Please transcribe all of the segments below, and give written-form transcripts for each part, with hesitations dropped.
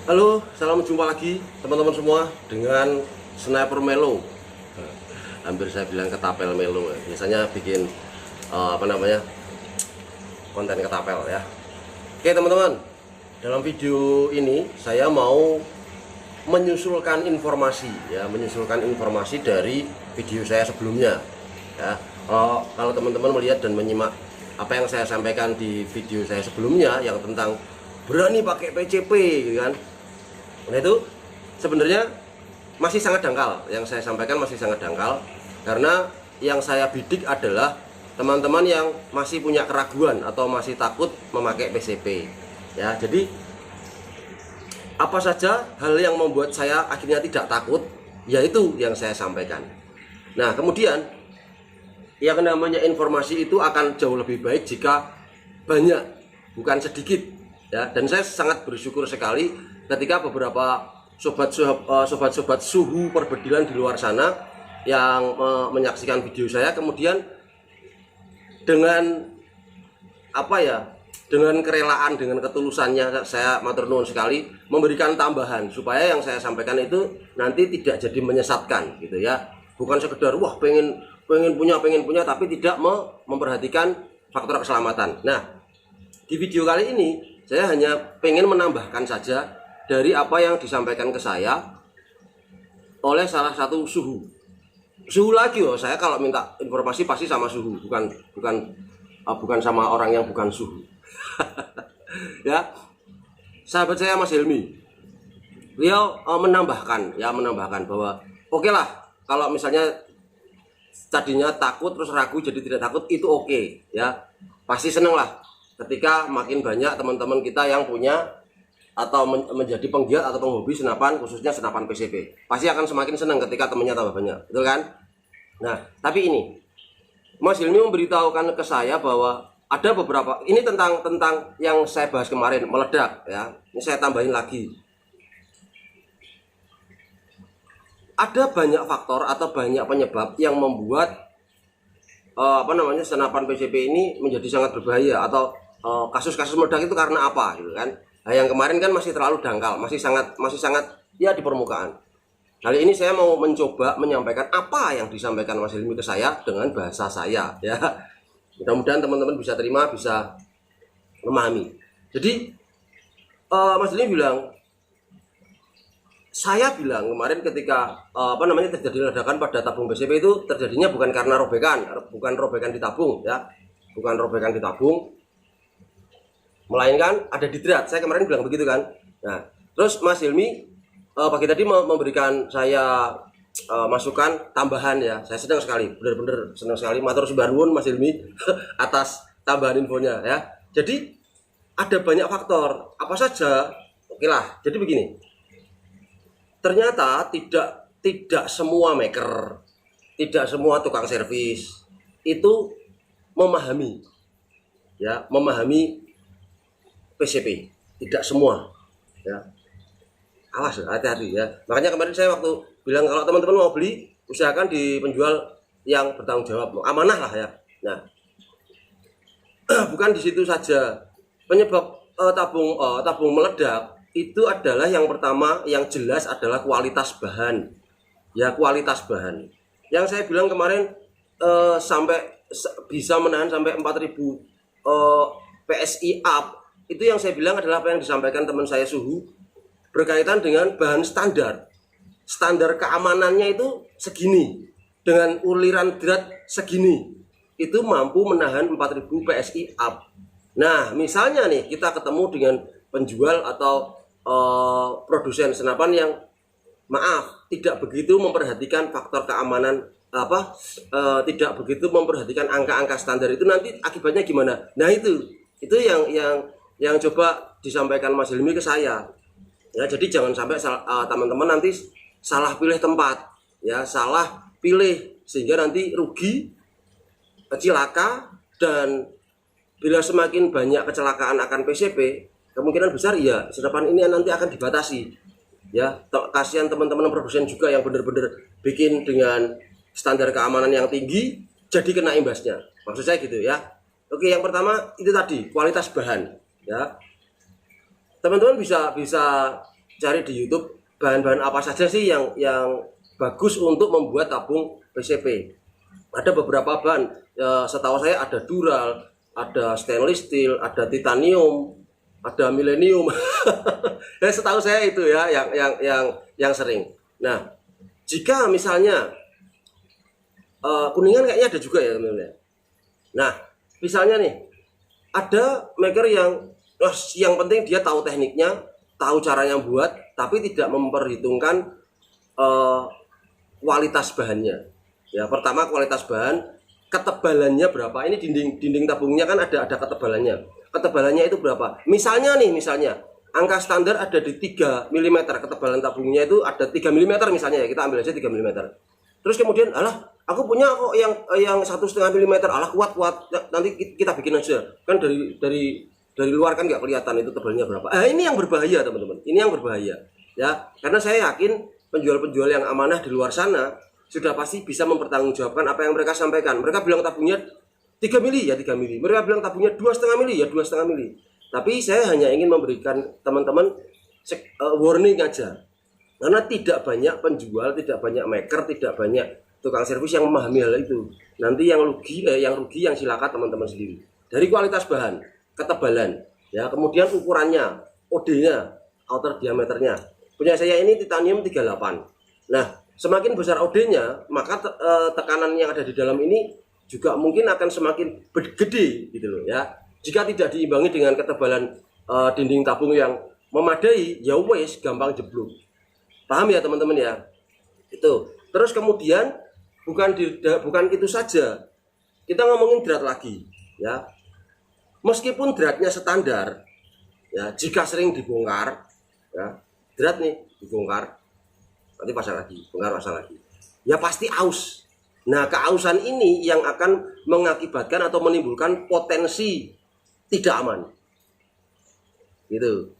Halo, salam jumpa lagi teman-teman semua dengan Sniper Melo. Hampir saya bilang ketapel Melo ya. Biasanya bikin konten ketapel ya. Oke teman-teman, dalam video ini saya mau menyusulkan informasi dari video saya sebelumnya ya. Kalau teman-teman melihat dan menyimak apa yang saya sampaikan di video saya sebelumnya yang tentang berani pakai PCP gitu kan. Nah itu sebenarnya masih sangat dangkal, yang saya sampaikan masih sangat dangkal, karena yang saya bidik adalah teman-teman yang masih punya keraguan atau masih takut memakai PCP ya. Jadi apa saja hal yang membuat saya akhirnya tidak takut, yaitu yang saya sampaikan. Nah kemudian yang namanya informasi itu akan jauh lebih baik jika banyak, bukan sedikit ya. Dan saya sangat bersyukur sekali ketika beberapa sobat-sobat suhu perbedilan di luar sana yang menyaksikan video saya, kemudian dengan dengan kerelaan, dengan ketulusannya, saya matur nuwun sekali, memberikan tambahan supaya yang saya sampaikan itu nanti tidak jadi menyesatkan gitu ya. Bukan sekedar wah pengen punya tapi tidak memperhatikan faktor keselamatan. Nah, di video kali ini saya hanya pengen menambahkan saja dari apa yang disampaikan ke saya oleh salah satu suhu lagi loh. Saya kalau minta informasi pasti sama suhu, bukan sama orang yang bukan suhu. Ya, sahabat saya Mas Helmi, beliau menambahkan bahwa oke lah kalau misalnya tadinya takut terus ragu jadi tidak takut, itu oke ya. Pasti seneng lah ketika makin banyak teman-teman kita yang punya atau menjadi penggiat atau penghobi senapan, khususnya senapan PCP. Pasti akan semakin senang ketika temannya tambah banyak, betul kan? Nah, tapi ini Mas Hilmi memberitahukan ke saya bahwa ada beberapa, ini tentang yang saya bahas kemarin, meledak ya. Ini saya tambahin lagi. Ada banyak faktor atau banyak penyebab yang membuat senapan PCP ini menjadi sangat berbahaya, atau kasus-kasus meledak itu karena apa gitu kan. Nah, yang kemarin kan masih terlalu dangkal, masih sangat ya di permukaan. Kali ini saya mau mencoba menyampaikan apa yang disampaikan Mas Hilmi ke saya dengan bahasa saya ya. Mudah-mudahan teman-teman bisa terima, bisa memahami. Jadi Mas Hilmi bilang, saya bilang kemarin ketika terjadi ledakan pada tabung PCP itu terjadinya bukan karena robekan di tabung ya, bukan robekan di tabung, melainkan ada di drat. Saya kemarin bilang begitu kan. Nah, terus Mas Hilmi pagi tadi memberikan saya masukan tambahan ya. Saya senang sekali, benar-benar senang sekali. Matur sumbun Mas Hilmi atas tambahan infonya ya. Jadi ada banyak faktor. Apa saja? Oke lah. Jadi begini. Ternyata tidak semua maker, tidak semua tukang servis itu memahami PCP, tidak semua ya. Awas, hati-hati ya. Makanya kemarin saya waktu bilang kalau teman-teman mau beli, usahakan di penjual yang bertanggung jawab, amanah lah ya. Nah, bukan di situ saja. Penyebab tabung meledak itu adalah, yang pertama yang jelas adalah kualitas bahan. Ya, kualitas bahan. Yang saya bilang kemarin sampai bisa menahan sampai 4000 PSI up. Itu yang saya bilang adalah apa yang disampaikan teman saya suhu berkaitan dengan bahan standar. Standar keamanannya itu segini, dengan uliran drat segini, itu mampu menahan 4000 PSI up. Nah, misalnya nih kita ketemu dengan penjual atau produsen senapan yang tidak begitu memperhatikan faktor keamanan, tidak begitu memperhatikan angka-angka standar, itu nanti akibatnya gimana? Nah, itu yang coba disampaikan Mas Hilmi ke saya ya. Jadi jangan sampai teman-teman nanti salah pilih tempat ya, salah pilih sehingga nanti rugi, celaka. Dan bila semakin banyak kecelakaan akan PCP, kemungkinan besar ya senapan ini nanti akan dibatasi ya. Kasihan teman-teman produsen juga yang benar-benar bikin dengan standar keamanan yang tinggi, jadi kena imbasnya. Maksud saya gitu ya. Oke, yang pertama itu tadi kualitas bahan ya. Teman-teman bisa cari di YouTube bahan-bahan apa saja sih yang bagus untuk membuat tabung PCP. Ada beberapa bahan, setahu saya ada dural, ada stainless steel, ada titanium, ada milenium. Setahu saya itu ya yang sering. Nah, jika misalnya Kuningan kayaknya ada juga ya teman-teman. Nah, misalnya nih ada maker yang penting dia tahu tekniknya, tahu caranya buat, tapi tidak memperhitungkan kualitas bahannya. Ya, pertama kualitas bahan, ketebalannya berapa? Ini dinding tabungnya kan ada ketebalannya. Ketebalannya itu berapa? Misalnya angka standar ada di 3 mm, ketebalan tabungnya itu ada 3 mm misalnya ya, kita ambil aja 3 mm. Terus kemudian, aku punya kok yang 1,5 mm, kuat, nanti kita bikin aja. Kan dari luar kan nggak kelihatan itu tebalnya berapa. Ini yang berbahaya teman-teman, ini yang berbahaya ya, karena saya yakin penjual-penjual yang amanah di luar sana sudah pasti bisa mempertanggungjawabkan apa yang mereka sampaikan. Mereka bilang tabungnya 3 mili ya 3 mili, mereka bilang tabungnya 2,5 mili ya 2,5 mili. Tapi saya hanya ingin memberikan teman-teman warning aja, karena tidak banyak penjual, tidak banyak maker, tidak banyak tukang servis yang memahami hal itu. Nanti yang rugi yang silakan teman-teman sendiri. Dari kualitas bahan, ketebalan, ya, kemudian ukurannya, OD-nya, outer diameternya. Punya saya ini titanium 38. Nah, semakin besar OD-nya, maka tekanan yang ada di dalam ini juga mungkin akan semakin gede gitu loh ya. Jika tidak diimbangi dengan ketebalan dinding tabung yang memadai, ya wes gampang jeblok. Paham ya teman-teman ya? Itu. Terus kemudian bukan itu saja. Kita ngomongin drat lagi ya. Meskipun dratnya standar ya, jika sering dibongkar ya, drat nih dibongkar, nanti pasang lagi, bongkar pasang lagi. Ya pasti aus. Nah, keausan ini yang akan mengakibatkan atau menimbulkan potensi tidak aman. Gitu.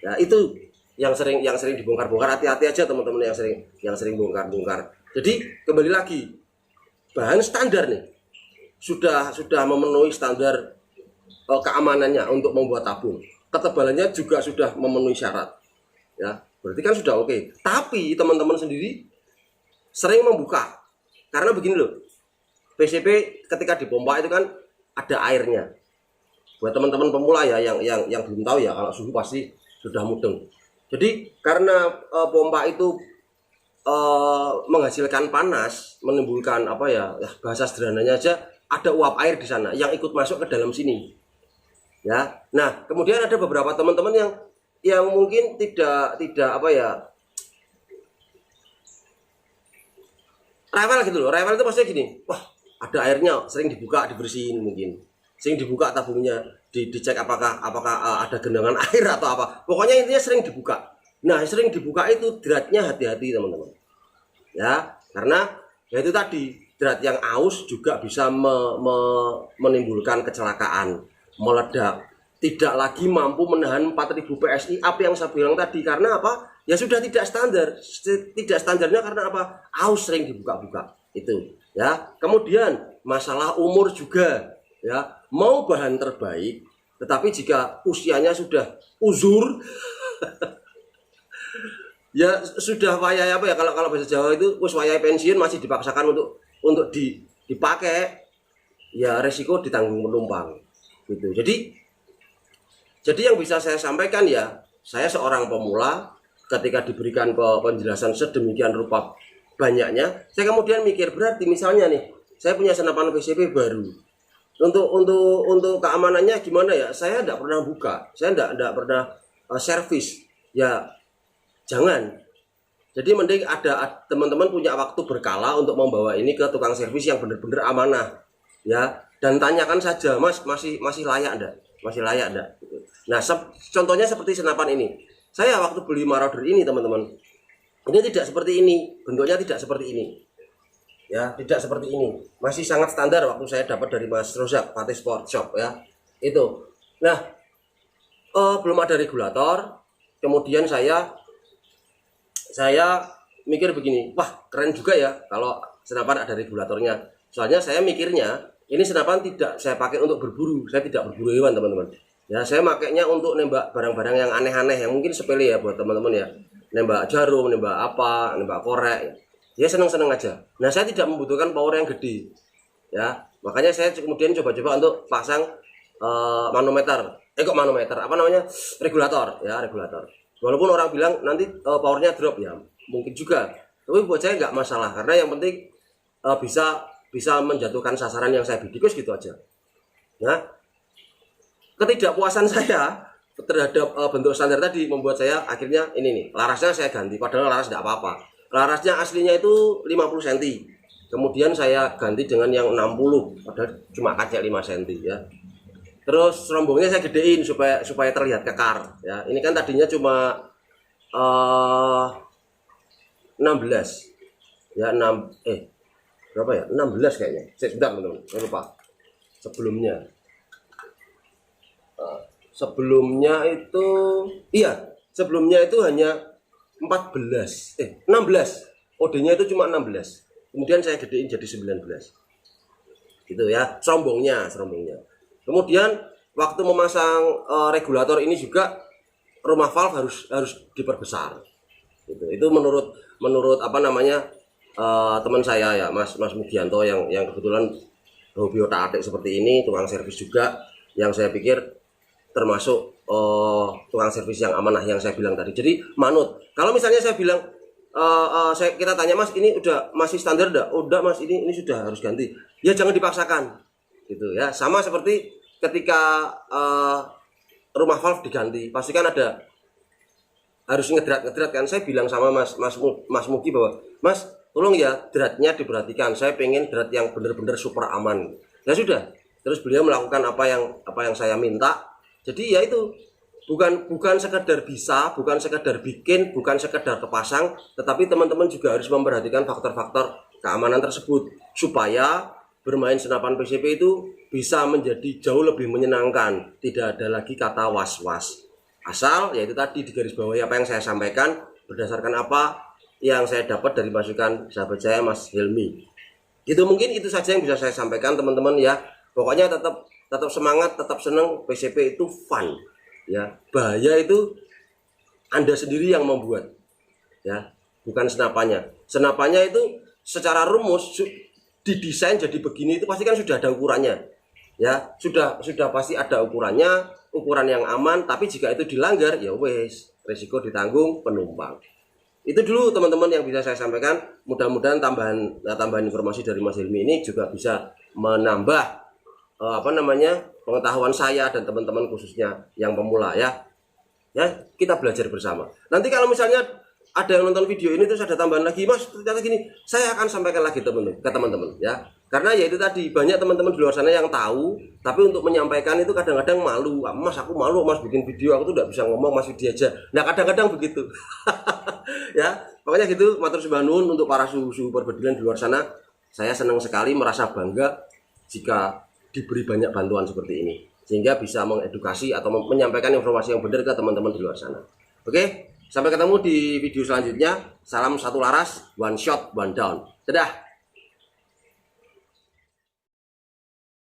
Ya, itu yang sering dibongkar-bongkar. Hati-hati aja teman-teman yang sering bongkar-bongkar. Jadi kembali lagi, bahan standar nih sudah memenuhi standar keamanannya untuk membuat tabung. Ketebalannya juga sudah memenuhi syarat. Ya, berarti kan sudah oke. Tapi teman-teman sendiri sering membuka. Karena begini loh. PCP ketika dipompa itu kan ada airnya. Buat teman-teman pemula ya yang belum tahu ya, kalau suhu pasti sudah mudeng. Jadi karena pompa itu menghasilkan panas, menimbulkan apa ya, bahasa sederhananya aja, ada uap air di sana yang ikut masuk ke dalam sini. Ya. Nah, kemudian ada beberapa teman-teman yang mungkin tidak apa ya, rewel gitu loh. Rewel itu maksudnya gini, wah ada airnya, sering dibuka, dibersihin mungkin. Sering dibuka tabungnya, dicek apakah ada genangan air atau apa. Pokoknya intinya sering dibuka. Nah, sering dibuka itu dratnya hati-hati teman-teman. Ya, karena ya itu tadi, drat yang aus juga bisa menimbulkan kecelakaan, meledak. Tidak lagi mampu menahan 4000 PSI up yang saya bilang tadi. Karena apa? Ya sudah tidak standar. Tidak standarnya karena apa? Aus sering dibuka-buka. Itu ya. Kemudian masalah umur juga ya. Mau bahan terbaik, tetapi jika usianya sudah uzur ya sudah wayai apa ya, kalau bahasa Jawa itu wayai pensiun, masih dipaksakan untuk dipakai, ya resiko ditanggung penumpang gitu. Jadi yang bisa saya sampaikan ya, saya seorang pemula ketika diberikan penjelasan sedemikian rupa banyaknya, saya kemudian mikir, berarti misalnya nih, saya punya senapan PCP baru. Untuk keamanannya gimana ya? Saya tidak pernah buka, saya tidak pernah servis. Ya jangan. Jadi mending ada teman-teman punya waktu berkala untuk membawa ini ke tukang servis yang benar-benar amanah. Ya, dan tanyakan saja, Mas, masih layak enggak? Masih layak enggak? Nah, contohnya seperti senapan ini. Saya waktu beli Marauder ini, teman-teman, ini tidak seperti ini, bentuknya tidak seperti ini. Ya, tidak seperti ini. Masih sangat standar waktu saya dapat dari Mas Rozak, Fatih Sport Shop ya. Itu. Nah, belum ada regulator. Kemudian saya mikir begini, wah keren juga ya kalau senapan ada regulatornya. Soalnya saya mikirnya ini senapan tidak saya pakai untuk berburu, saya tidak berburu hewan teman-teman. Ya, saya makainya untuk nembak barang-barang yang aneh-aneh yang mungkin sepele ya buat teman-teman ya. Nembak jarum, nembak apa, nembak korek. Ya seneng-seneng aja. Nah, saya tidak membutuhkan power yang gede. Ya, makanya saya kemudian coba-coba untuk pasang manometer. Kok manometer? Apa namanya? Regulator, ya, regulator. Walaupun orang bilang nanti powernya drop ya, mungkin juga. Tapi buat saya nggak masalah karena yang penting bisa menjatuhkan sasaran yang saya bidik, gitu aja. Nah, ketidakpuasan saya terhadap bentuk standar tadi membuat saya akhirnya ini nih, larasnya saya ganti, padahal laras tidak apa-apa. Larasnya aslinya itu 50 cm, kemudian saya ganti dengan yang 60, padahal cuma kaca 5 cm ya. Terus rombongnya saya gedein supaya terlihat kekar ya. Ini kan tadinya cuma 16 ya, berapa ya, 16 kayaknya. Sebentar teman-teman, saya lupa sebelumnya itu, iya, sebelumnya itu hanya 16 OD-nya itu cuma 16, kemudian saya gedein jadi 19 gitu ya, serombongnya. Kemudian waktu memasang regulator ini juga rumah valve harus diperbesar gitu. Itu menurut apa namanya teman saya ya, Mas Mugianto yang kebetulan hobi otak-atik seperti ini, tukang servis juga, yang saya pikir termasuk tukang servis yang amanah yang saya bilang tadi. Jadi manut. Kalau misalnya saya bilang kita tanya, Mas ini udah masih standar enggak? Udah Mas, ini sudah harus ganti. Ya jangan dipaksakan gitu ya. Sama seperti ketika rumah valve diganti, pasti kan harus ngedrat kan. Saya bilang sama Mas Mugi bahwa, Mas tolong ya dratnya diperhatikan, saya pengen drat yang benar-benar super aman. Ya sudah, terus beliau melakukan apa yang saya minta. Jadi ya itu bukan sekedar bisa, bukan sekedar bikin, bukan sekedar kepasang, tetapi teman-teman juga harus memperhatikan faktor-faktor keamanan tersebut supaya bermain senapan PCP itu bisa menjadi jauh lebih menyenangkan. Tidak ada lagi kata was-was. Asal yaitu tadi digarisbawahi apa yang saya sampaikan berdasarkan apa yang saya dapat dari masukan sahabat saya Mas Helmi. Itu mungkin itu saja yang bisa saya sampaikan teman-teman ya. Pokoknya tetap semangat, tetap senang. PCP itu fun ya. Bahaya itu Anda sendiri yang membuat ya, bukan senapannya. Senapannya itu secara rumus didesain jadi begini itu pasti kan sudah ada ukurannya ya, sudah pasti ada ukurannya, ukuran yang aman. Tapi jika itu dilanggar ya wes, resiko ditanggung penumpang. Itu dulu teman-teman yang bisa saya sampaikan. Mudah-mudahan tambahan informasi dari Mas Hilmi ini juga bisa menambah pengetahuan saya dan teman-teman khususnya yang pemula ya. Ya, kita belajar bersama. Nanti kalau misalnya ada yang nonton video ini terus ada tambahan lagi, Mas ternyata gini, saya akan sampaikan lagi ke teman-teman ya. Karena ya itu tadi, banyak teman-teman di luar sana yang tahu, tapi untuk menyampaikan itu kadang-kadang malu. Mas aku malu Mas bikin video, aku tuh tidak bisa ngomong, Mas video aja. Nah kadang-kadang begitu. Ya, pokoknya gitu. Matur sembah nuwun untuk para suhu perbedilan di luar sana. Saya senang sekali, merasa bangga jika diberi banyak bantuan seperti ini, sehingga bisa mengedukasi atau menyampaikan informasi yang benar ke teman-teman di luar sana. Oke, sampai ketemu di video selanjutnya. Salam satu laras, one shot, one down. Dadah.